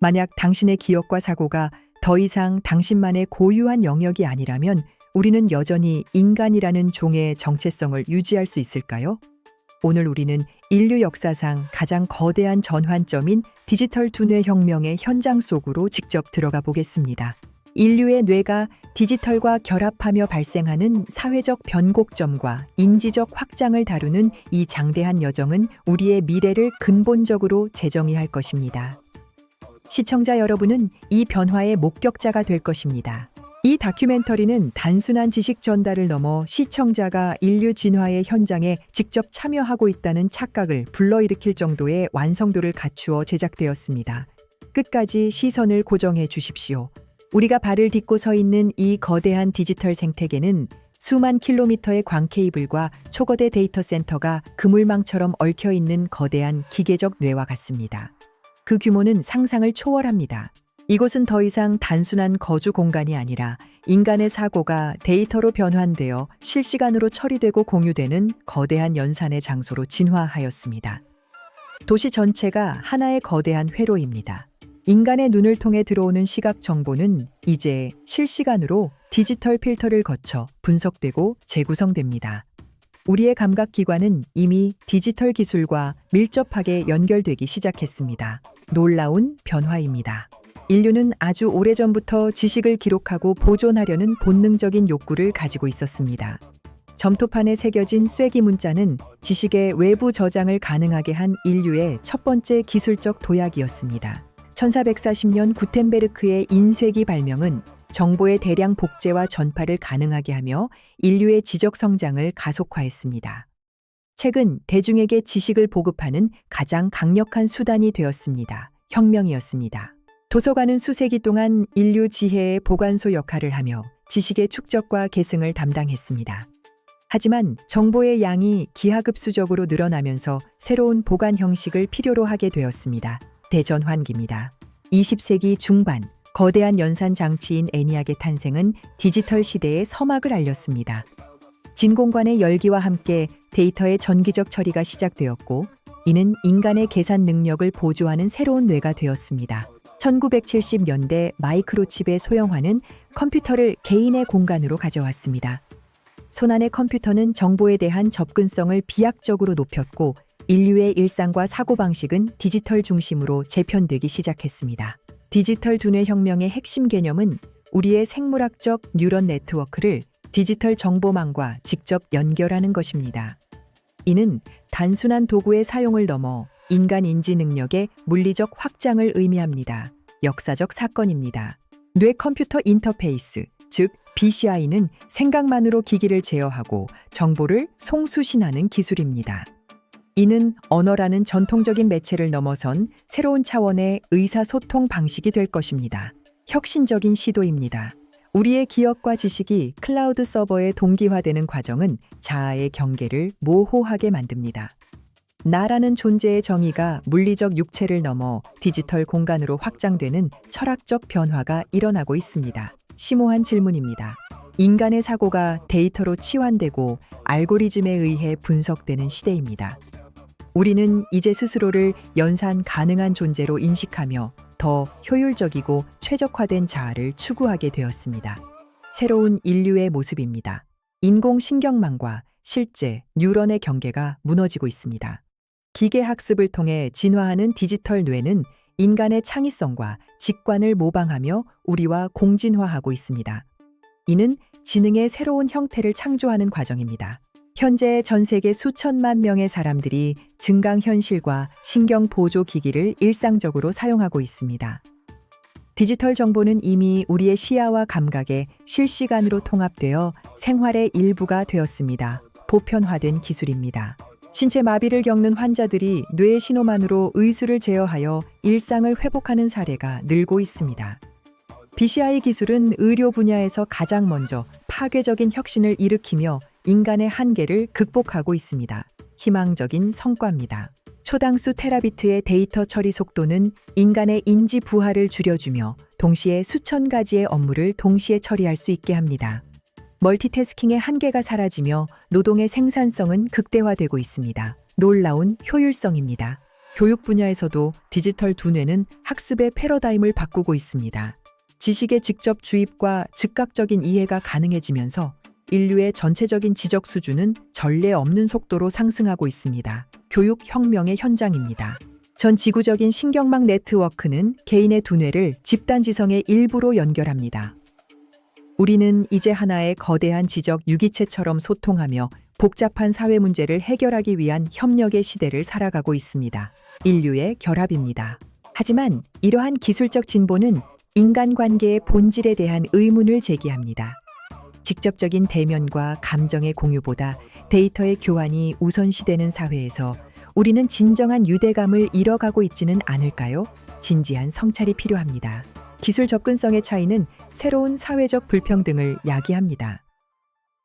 만약 당신의 기억과 사고가 더 이상 당신만의 고유한 영역이 아니라면 우리는 여전히 인간이라는 종의 정체성을 유지할 수 있을까요? 오늘 우리는 인류 역사상 가장 거대한 전환점인 디지털 두뇌 혁명의 현장 속으로 직접 들어가 보겠습니다. 인류의 뇌가 디지털과 결합하며 발생하는 사회적 변곡점과 인지적 확장을 다루는 이 장대한 여정은 우리의 미래를 근본적으로 재정의할 것입니다. 시청자 여러분은 이 변화의 목격자가 될 것입니다. 이 다큐멘터리는 단순한 지식 전달을 넘어 시청자가 인류 진화의 현장에 직접 참여하고 있다는 착각을 불러일으킬 정도의 완성도를 갖추어 제작되었습니다. 끝까지 시선을 고정해 주십시오. 우리가 발을 딛고 서 있는 이 거대한 디지털 생태계는 수만 킬로미터의 광 케이블과 초거대 데이터 센터가 그물망처럼 얽혀 있는 거대한 기계적 뇌와 같습니다. 그 규모는 상상을 초월합니다. 이곳은 더 이상 단순한 거주 공간이 아니라 인간의 사고가 데이터로 변환되어 실시간으로 처리되고 공유되는 거대한 연산의 장소로 진화하였습니다. 도시 전체가 하나의 거대한 회로입니다. 인간의 눈을 통해 들어오는 시각 정보는 이제 실시간으로 디지털 필터를 거쳐 분석되고 재구성됩니다. 우리의 감각기관은 이미 디지털 기술과 밀접하게 연결되기 시작했습니다. 놀라운 변화입니다. 인류는 아주 오래전부터 지식을 기록하고 보존하려는 본능적인 욕구를 가지고 있었습니다. 점토판에 새겨진 쐐기 문자는 지식의 외부 저장을 가능하게 한 인류의 첫 번째 기술적 도약이었습니다. 1440년 구텐베르크의 인쇄기 발명은 정보의 대량 복제와 전파를 가능하게 하며 인류의 지적 성장을 가속화했습니다. 책은 대중에게 지식을 보급하는 가장 강력한 수단이 되었습니다. 혁명이었습니다. 도서관은 수세기 동안 인류 지혜의 보관소 역할을 하며 지식의 축적과 계승을 담당했습니다. 하지만 정보의 양이 기하급수적으로 늘어나면서 새로운 보관 형식을 필요로 하게 되었습니다. 대전환기입니다. 20세기 중반, 거대한 연산 장치인 ENIAC의 탄생은 디지털 시대의 서막을 알렸습니다. 진공관의 열기와 함께 데이터의 전기적 처리가 시작되었고, 이는 인간의 계산 능력을 보조하는 새로운 뇌가 되었습니다. 1970년대 마이크로칩의 소형화는 컴퓨터를 개인의 공간으로 가져왔습니다. 손안의 컴퓨터는 정보에 대한 접근성을 비약적으로 높였고, 인류의 일상과 사고방식은 디지털 중심으로 재편되기 시작했습니다. 디지털 두뇌 혁명의 핵심 개념은 우리의 생물학적 뉴런 네트워크를 디지털 정보망과 직접 연결하는 것입니다. 이는 단순한 도구의 사용을 넘어 인간 인지 능력의 물리적 확장을 의미합니다. 역사적 사건입니다. 뇌 컴퓨터 인터페이스, 즉 BCI는 생각만으로 기기를 제어하고 정보를 송수신하는 기술입니다. 이는 언어라는 전통적인 매체를 넘어선 새로운 차원의 의사소통 방식이 될 것입니다. 혁신적인 시도입니다. 우리의 기억과 지식이 클라우드 서버에 동기화되는 과정은 자아의 경계를 모호하게 만듭니다. 나라는 존재의 정의가 물리적 육체를 넘어 디지털 공간으로 확장되는 철학적 변화가 일어나고 있습니다. 심오한 질문입니다. 인간의 사고가 데이터로 치환되고 알고리즘에 의해 분석되는 시대입니다. 우리는 이제 스스로를 연산 가능한 존재로 인식하며 더 효율적이고 최적화된 자아를 추구하게 되었습니다. 새로운 인류의 모습입니다. 인공신경망과 실제 뉴런의 경계가 무너지고 있습니다. 기계학습을 통해 진화하는 디지털 뇌는 인간의 창의성과 직관을 모방하며 우리와 공진화하고 있습니다. 이는 지능의 새로운 형태를 창조하는 과정입니다. 현재 전 세계 수천만 명의 사람들이 증강현실과 신경보조기기를 일상적으로 사용하고 있습니다. 디지털 정보는 이미 우리의 시야와 감각에 실시간으로 통합되어 생활의 일부가 되었습니다. 보편화된 기술입니다. 신체 마비를 겪는 환자들이 뇌의 신호만으로 의수를 제어하여 일상을 회복하는 사례가 늘고 있습니다. BCI 기술은 의료 분야에서 가장 먼저 파괴적인 혁신을 일으키며 인간의 한계를 극복하고 있습니다. 희망적인 성과입니다. 초당수 테라비트의 데이터 처리 속도는 인간의 인지 부하를 줄여주며 동시에 수천 가지의 업무를 동시에 처리할 수 있게 합니다. 멀티태스킹의 한계가 사라지며 노동의 생산성은 극대화되고 있습니다. 놀라운 효율성입니다. 교육 분야에서도 디지털 두뇌는 학습의 패러다임을 바꾸고 있습니다. 지식의 직접 주입과 즉각적인 이해가 가능해지면서 인류의 전체적인 지적 수준은 전례 없는 속도로 상승하고 있습니다. 교육 혁명의 현장입니다. 전 지구적인 신경망 네트워크는 개인의 두뇌를 집단 지성의 일부로 연결합니다. 우리는 이제 하나의 거대한 지적 유기체처럼 소통하며 복잡한 사회 문제를 해결하기 위한 협력의 시대를 살아가고 있습니다. 인류의 결합입니다. 하지만 이러한 기술적 진보는 인간관계의 본질에 대한 의문을 제기합니다. 직접적인 대면과 감정의 공유보다 데이터의 교환이 우선시되는 사회에서 우리는 진정한 유대감을 잃어가고 있지는 않을까요? 진지한 성찰이 필요합니다. 기술 접근성의 차이는 새로운 사회적 불평등을 야기합니다.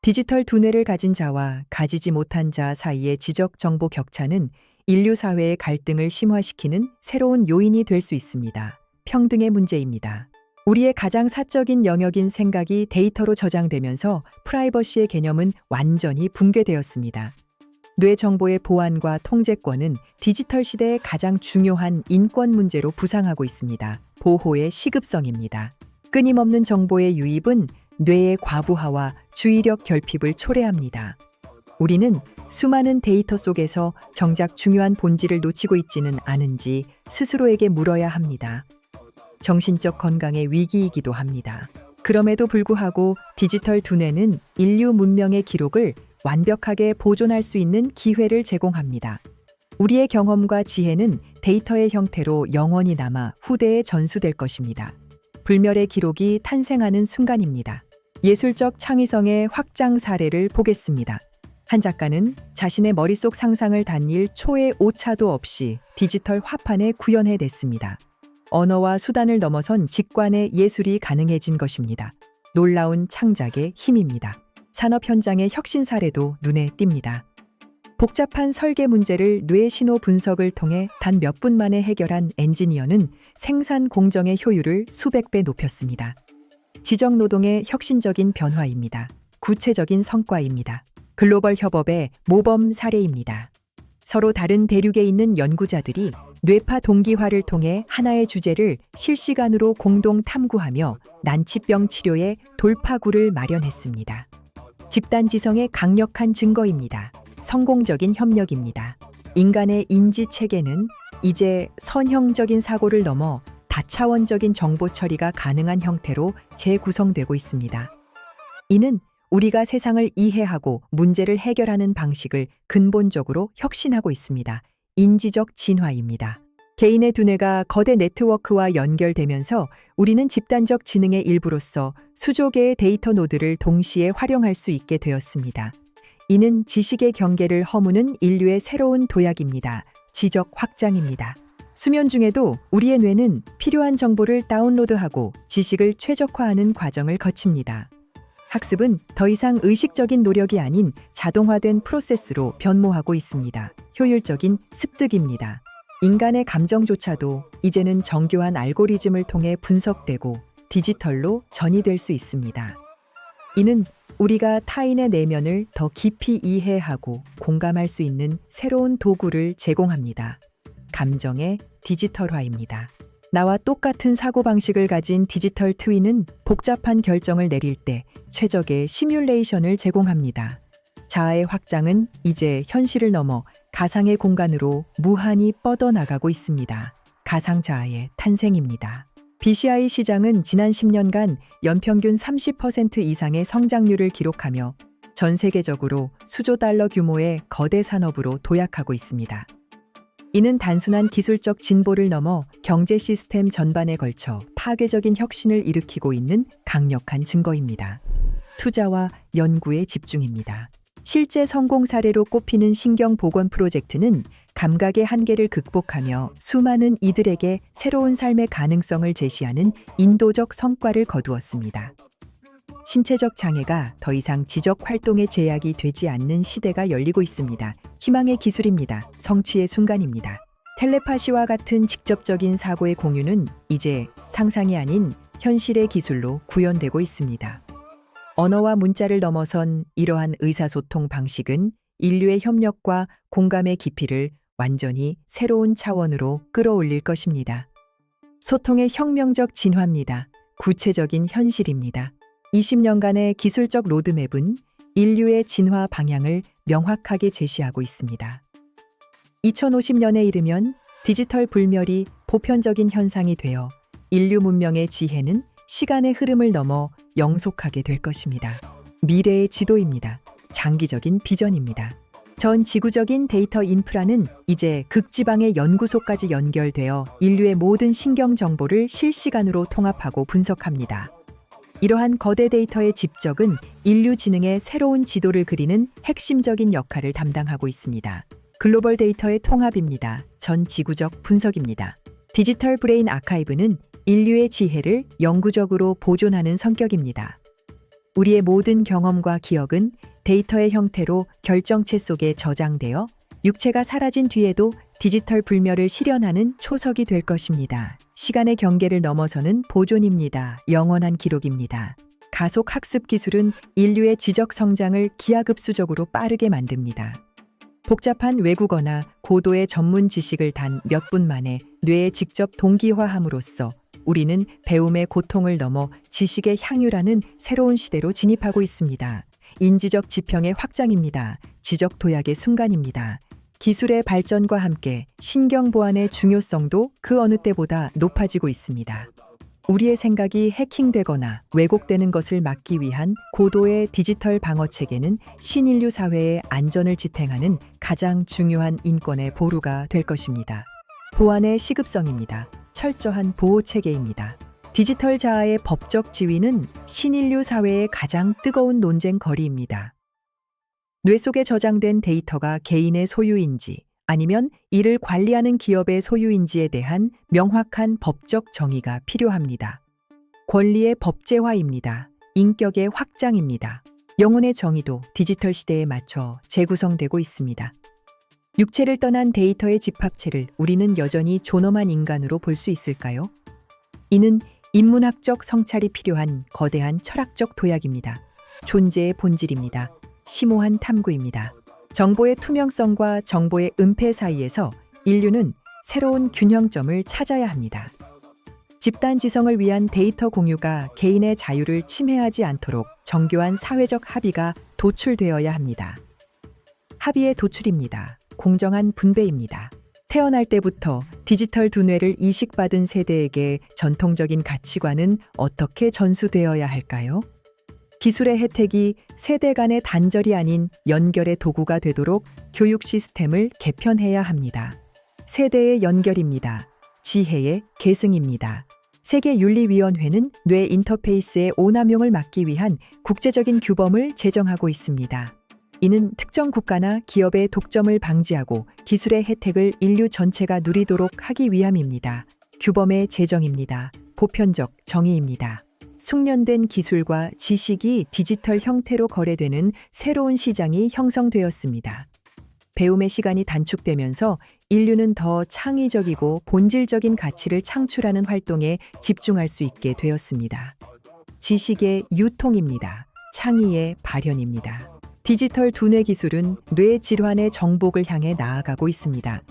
디지털 두뇌를 가진 자와 가지지 못한 자 사이의 지적 정보 격차는 인류 사회의 갈등을 심화시키는 새로운 요인이 될 수 있습니다. 평등의 문제입니다. 우리의 가장 사적인 영역인 생각이 데이터로 저장되면서 프라이버시의 개념은 완전히 붕괴되었습니다. 뇌 정보의 보안과 통제권은 디지털 시대의 가장 중요한 인권 문제로 부상하고 있습니다. 보호의 시급성입니다. 끊임없는 정보의 유입은 뇌의 과부하와 주의력 결핍을 초래합니다. 우리는 수많은 데이터 속에서 정작 중요한 본질을 놓치고 있지는 않은지 스스로에게 물어야 합니다. 정신적 건강의 위기이기도 합니다. 그럼에도 불구하고 디지털 두뇌는 인류 문명의 기록을 완벽하게 보존할 수 있는 기회를 제공합니다. 우리의 경험과 지혜는 데이터의 형태로 영원히 남아 후대에 전수될 것입니다. 불멸의 기록이 탄생하는 순간입니다. 예술적 창의성의 확장 사례를 보겠습니다. 한 작가는 자신의 머릿속 상상을 단일 초의 오차도 없이 디지털 화판에 구현해냈습니다. 언어와 수단을 넘어선 직관의 예술이 가능해진 것입니다. 놀라운 창작의 힘입니다. 산업 현장의 혁신 사례도 눈에 띕니다. 복잡한 설계 문제를 뇌 신호 분석을 통해 단 몇 분 만에 해결한 엔지니어는 생산 공정의 효율을 수백 배 높였습니다. 지적 노동의 혁신적인 변화입니다. 구체적인 성과입니다. 글로벌 협업의 모범 사례입니다. 서로 다른 대륙에 있는 연구자들이 뇌파 동기화를 통해 하나의 주제를 실시간으로 공동 탐구하며 난치병 치료의 돌파구를 마련했습니다. 집단 지성의 강력한 증거입니다. 성공적인 협력입니다. 인간의 인지 체계는 이제 선형적인 사고를 넘어 다차원적인 정보 처리가 가능한 형태로 재구성되고 있습니다. 이는 우리가 세상을 이해하고 문제를 해결하는 방식을 근본적으로 혁신하고 있습니다. 인지적 진화입니다. 개인의 두뇌가 거대 네트워크와 연결되면서 우리는 집단적 지능의 일부로서 수조 개의 데이터 노드를 동시에 활용할 수 있게 되었습니다. 이는 지식의 경계를 허무는 인류의 새로운 도약입니다. 지적 확장입니다. 수면 중에도 우리의 뇌는 필요한 정보를 다운로드하고 지식을 최적화하는 과정을 거칩니다. 학습은 더 이상 의식적인 노력이 아닌 자동화된 프로세스로 변모하고 있습니다. 효율적인 습득입니다. 인간의 감정조차도 이제는 정교한 알고리즘을 통해 분석되고 디지털로 전이될 수 있습니다. 이는 우리가 타인의 내면을 더 깊이 이해하고 공감할 수 있는 새로운 도구를 제공합니다. 감정의 디지털화입니다. 나와 똑같은 사고방식을 가진 디지털 트윈은 복잡한 결정을 내릴 때 최적의 시뮬레이션을 제공합니다. 자아의 확장은 이제 현실을 넘어 가상의 공간으로 무한히 뻗어나가고 있습니다. 가상 자아의 탄생입니다. BCI 시장은 지난 10년간 연평균 30% 이상의 성장률을 기록하며 전 세계적으로 수조 달러 규모의 거대 산업으로 도약하고 있습니다. 이는 단순한 기술적 진보를 넘어 경제 시스템 전반에 걸쳐 파괴적인 혁신을 일으키고 있는 강력한 증거입니다. 투자와 연구에 집중입니다. 실제 성공 사례로 꼽히는 신경보건 프로젝트는 감각의 한계를 극복하며 수많은 이들에게 새로운 삶의 가능성을 제시하는 인도적 성과를 거두었습니다. 신체적 장애가 더 이상 지적 활동의 제약이 되지 않는 시대가 열리고 있습니다. 희망의 기술입니다. 성취의 순간입니다. 텔레파시와 같은 직접적인 사고의 공유는 이제 상상이 아닌 현실의 기술로 구현되고 있습니다. 언어와 문자를 넘어선 이러한 의사소통 방식은 인류의 협력과 공감의 깊이를 완전히 새로운 차원으로 끌어올릴 것입니다. 소통의 혁명적 진화입니다. 구체적인 현실입니다. 20년간의 기술적 로드맵은 인류의 진화 방향을 명확하게 제시하고 있습니다. 2050년에 이르면 디지털 불멸이 보편적인 현상이 되어 인류 문명의 지혜는 시간의 흐름을 넘어 영속하게 될 것입니다. 미래의 지도입니다. 장기적인 비전입니다. 전 지구적인 데이터 인프라는 이제 극지방의 연구소까지 연결되어 인류의 모든 신경 정보를 실시간으로 통합하고 분석합니다. 이러한 거대 데이터의 집적은 인류 지능의 새로운 지도를 그리는 핵심적인 역할을 담당하고 있습니다. 글로벌 데이터의 통합입니다. 전 지구적 분석입니다. 디지털 브레인 아카이브는 인류의 지혜를 영구적으로 보존하는 성격입니다. 우리의 모든 경험과 기억은 데이터의 형태로 결정체 속에 저장되어 육체가 사라진 뒤에도 디지털 불멸을 실현하는 초석이 될 것입니다. 시간의 경계를 넘어서는 보존입니다. 영원한 기록입니다. 가속 학습 기술은 인류의 지적 성장을 기하급수적으로 빠르게 만듭니다. 복잡한 외국어나 고도의 전문 지식을 단 몇 분 만에 뇌에 직접 동기화함으로써 우리는 배움의 고통을 넘어 지식의 향유라는 새로운 시대로 진입하고 있습니다. 인지적 지평의 확장입니다. 지적 도약의 순간입니다. 기술의 발전과 함께 신경 보안의 중요성도 그 어느 때보다 높아지고 있습니다. 우리의 생각이 해킹되거나 왜곡되는 것을 막기 위한 고도의 디지털 방어 체계는 신인류 사회의 안전을 지탱하는 가장 중요한 인권의 보루가 될 것입니다. 보안의 시급성입니다. 철저한 보호 체계입니다. 디지털 자아의 법적 지위는 신인류 사회의 가장 뜨거운 논쟁 거리입니다. 뇌 속에 저장된 데이터가 개인의 소유인지 아니면 이를 관리하는 기업의 소유인지에 대한 명확한 법적 정의가 필요합니다. 권리의 법제화입니다. 인격의 확장입니다. 영혼의 정의도 디지털 시대에 맞춰 재구성되고 있습니다. 육체를 떠난 데이터의 집합체를 우리는 여전히 존엄한 인간으로 볼 수 있을까요? 이는 인문학적 성찰이 필요한 거대한 철학적 도약입니다. 존재의 본질입니다. 심오한 탐구입니다. 정보의 투명성과 정보의 은폐 사이에서 인류는 새로운 균형점을 찾아야 합니다. 집단 지성을 위한 데이터 공유가 개인의 자유를 침해하지 않도록 정교한 사회적 합의가 도출되어야 합니다. 합의의 도출입니다. 공정한 분배입니다. 태어날 때부터 디지털 두뇌를 이식받은 세대에게 전통적인 가치관은 어떻게 전수되어야 할까요? 기술의 혜택이 세대 간의 단절이 아닌 연결의 도구가 되도록 교육 시스템을 개편해야 합니다. 세대의 연결입니다. 지혜의 계승입니다. 세계윤리위원회는 뇌 인터페이스의 오남용을 막기 위한 국제적인 규범을 제정하고 있습니다. 이는 특정 국가나 기업의 독점을 방지하고 기술의 혜택을 인류 전체가 누리도록 하기 위함입니다. 규범의 제정입니다. 보편적 정의입니다. 숙련된 기술과 지식이 디지털 형태로 거래되는 새로운 시장이 형성되었습니다. 배움의 시간이 단축되면서 인류는 더 창의적이고 본질적인 가치를 창출하는 활동에 집중할 수 있게 되었습니다. 지식의 유통입니다. 창의의 발현입니다. 디지털 두뇌 기술은 뇌 질환의 정복을 향해 나아가고 있습니다.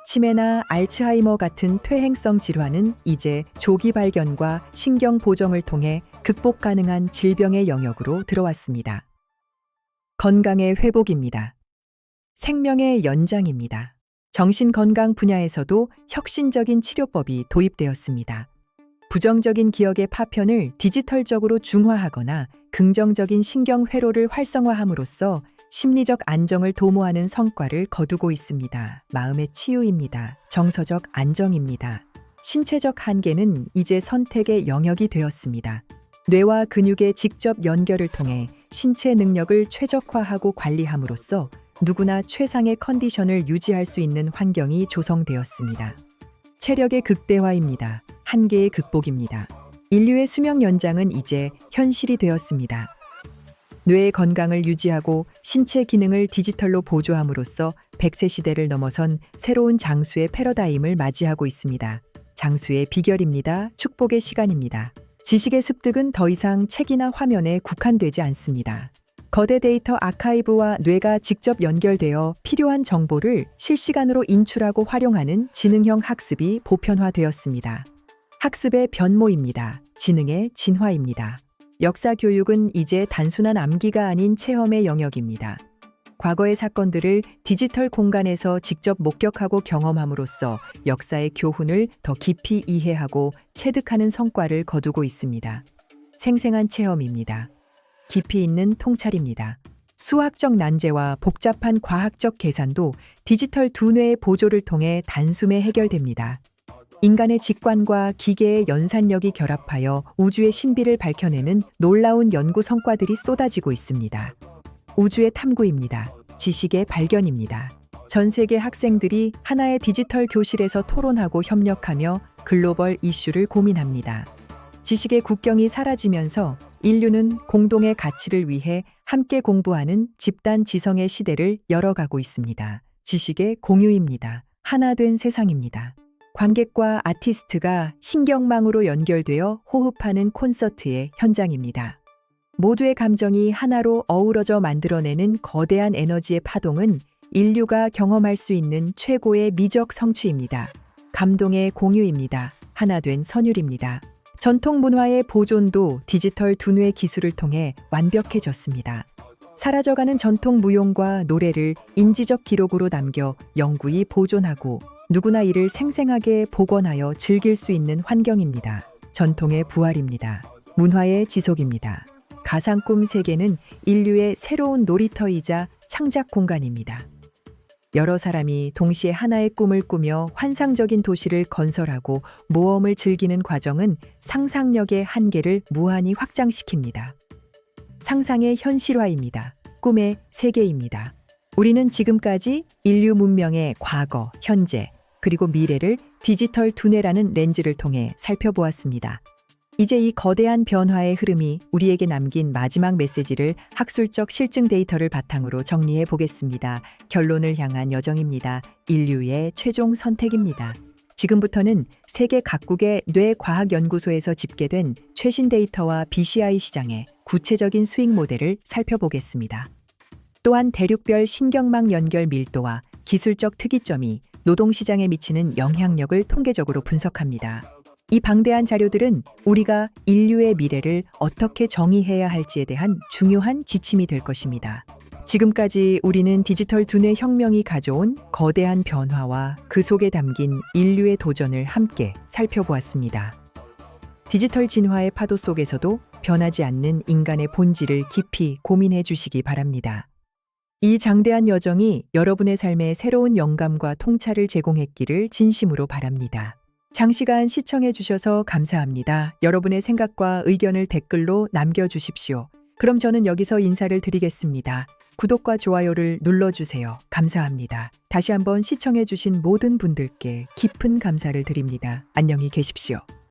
치매나 알츠하이머 같은 퇴행성 질환은 이제 조기 발견과 신경 보정을 통해 극복 가능한 질병의 영역으로 들어왔습니다. 건강의 회복입니다. 생명의 연장입니다. 정신건강 분야에서도 혁신적인 치료법이 도입되었습니다. 부정적인 기억의 파편을 디지털적으로 중화하거나 긍정적인 신경 회로를 활성화함으로써 심리적 안정을 도모하는 성과를 거두고 있습니다. 마음의 치유입니다. 정서적 안정입니다. 신체적 한계는 이제 선택의 영역이 되었습니다. 뇌와 근육의 직접 연결을 통해 신체 능력을 최적화하고 관리함으로써 누구나 최상의 컨디션을 유지할 수 있는 환경이 조성되었습니다. 체력의 극대화입니다. 한계의 극복입니다. 인류의 수명 연장은 이제 현실이 되었습니다. 뇌의 건강을 유지하고 신체 기능을 디지털로 보조함으로써 100세 시대를 넘어선 새로운 장수의 패러다임을 맞이하고 있습니다. 장수의 비결입니다. 축복의 시간입니다. 지식의 습득은 더 이상 책이나 화면에 국한되지 않습니다. 거대 데이터 아카이브와 뇌가 직접 연결되어 필요한 정보를 실시간으로 인출하고 활용하는 지능형 학습이 보편화되었습니다. 학습의 변모입니다. 지능의 진화입니다. 역사 교육은 이제 단순한 암기가 아닌 체험의 영역입니다. 과거의 사건들을 디지털 공간에서 직접 목격하고 경험함으로써 역사의 교훈을 더 깊이 이해하고 체득하는 성과를 거두고 있습니다. 생생한 체험입니다. 깊이 있는 통찰입니다. 수학적 난제와 복잡한 과학적 계산도 디지털 두뇌의 보조를 통해 단숨에 해결됩니다. 인간의 직관과 기계의 연산력이 결합하여 우주의 신비를 밝혀내는 놀라운 연구 성과들이 쏟아지고 있습니다. 우주의 탐구입니다. 지식의 발견입니다. 전 세계 학생들이 하나의 디지털 교실에서 토론하고 협력하며 글로벌 이슈를 고민합니다. 지식의 국경이 사라지면서 인류는 공동의 가치를 위해 함께 공부하는 집단 지성의 시대를 열어가고 있습니다. 지식의 공유입니다. 하나 된 세상입니다. 관객과 아티스트가 신경망으로 연결되어 호흡하는 콘서트의 현장입니다. 모두의 감정이 하나로 어우러져 만들어내는 거대한 에너지의 파동은 인류가 경험할 수 있는 최고의 미적 성취입니다. 감동의 공유입니다. 하나 된 선율입니다. 전통 문화의 보존도 디지털 두뇌 기술을 통해 완벽해졌습니다. 사라져가는 전통 무용과 노래를 인지적 기록으로 남겨 영구히 보존하고 누구나 이를 생생하게 복원하여 즐길 수 있는 환경입니다. 전통의 부활입니다. 문화의 지속입니다. 가상꿈 세계는 인류의 새로운 놀이터이자 창작 공간입니다. 여러 사람이 동시에 하나의 꿈을 꾸며 환상적인 도시를 건설하고 모험을 즐기는 과정은 상상력의 한계를 무한히 확장시킵니다. 상상의 현실화입니다. 꿈의 세계입니다. 우리는 지금까지 인류 문명의 과거, 현재, 그리고 미래를 디지털 두뇌라는 렌즈를 통해 살펴보았습니다. 이제 이 거대한 변화의 흐름이 우리에게 남긴 마지막 메시지를 학술적 실증 데이터를 바탕으로 정리해 보겠습니다. 결론을 향한 여정입니다. 인류의 최종 선택입니다. 지금부터는 세계 각국의 뇌과학연구소에서 집계된 최신 데이터와 BCI 시장의 구체적인 수익 모델을 살펴보겠습니다. 또한 대륙별 신경망 연결 밀도와 기술적 특이점이 노동시장에 미치는 영향력을 통계적으로 분석합니다. 이 방대한 자료들은 우리가 인류의 미래를 어떻게 정의해야 할지에 대한 중요한 지침이 될 것입니다. 지금까지 우리는 디지털 두뇌 혁명이 가져온 거대한 변화와 그 속에 담긴 인류의 도전을 함께 살펴보았습니다. 디지털 진화의 파도 속에서도 변하지 않는 인간의 본질을 깊이 고민해 주시기 바랍니다. 이 장대한 여정이 여러분의 삶에 새로운 영감과 통찰을 제공했기를 진심으로 바랍니다. 장시간 시청해 주셔서 감사합니다. 여러분의 생각과 의견을 댓글로 남겨주십시오. 그럼 저는 여기서 인사를 드리겠습니다. 구독과 좋아요를 눌러주세요. 감사합니다. 다시 한번 시청해 주신 모든 분들께 깊은 감사를 드립니다. 안녕히 계십시오.